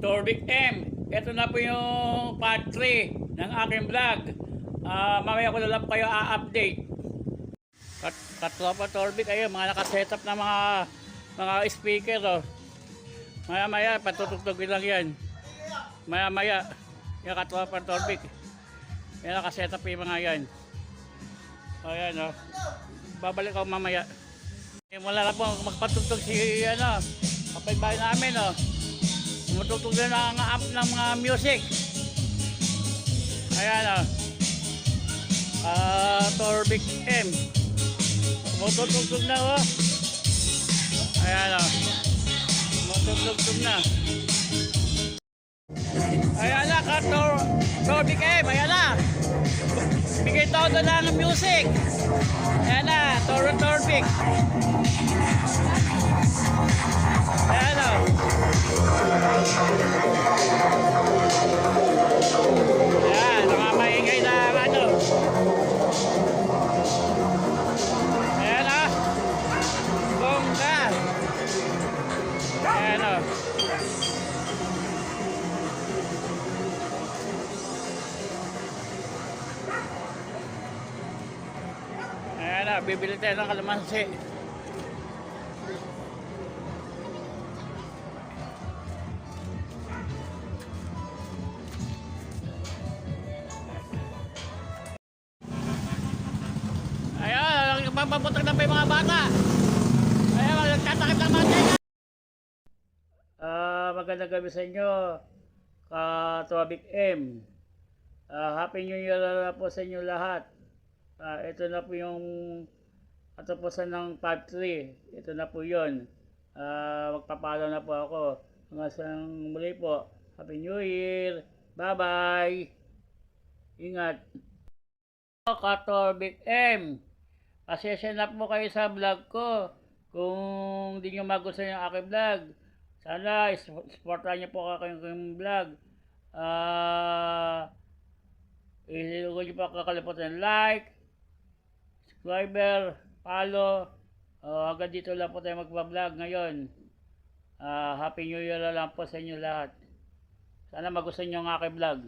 Torbic M. Ito na po yung part 3 ng aking vlog. Mamaya ko na lang kayo a-update. Katropa Torbic, ayun, mga nakasetup na mga speaker. Oh. Maya patutugtugin lang yan. Maya yung katropa Torbic. Yan nakasetup yung mga yan. Ayan, oh. Babalik ako mamaya. Wala na po magpatugtog si kapitbahay namin, oh. Tumutugtog na ang amp ng mga music. Ayan, Torbic M. Tumutugtog na, oh. Ayan, tumutugtog na. Ayan na, Torbic M. Ayan na. Bigay todo na ng music. Ayan na, Torbic. Ayan, oh. Ayan, nakamaingay na ano. Ayan, oh. Bongga. Ayan, oh. Ayan, oh. Bibili tayo ng kalamansi. Papaputok na pa yung mga bata. Ayan, magtatakip ng mga tayo. Magandang gabi sa inyo, Torbic M. Happy New Year na po sa inyo lahat. Ito na po yung katapusan ng part 3. Ito na po yun. Magpapalo na po ako. Hanggang sa muli po. Happy New Year. Bye-bye. Ingat. Torbic M. Pasensya na po kayo sa vlog ko. Kung hindi nyo magustuhan yung aking vlog, sana supportahan nyo po aking vlog. Huwag nyo po kakalimutan like, subscriber, follow. Hanggang dito lang po tayo magpa-vlog ngayon. Happy New Year lang po sa inyo lahat. Sana magustuhan nyo ang aking vlog.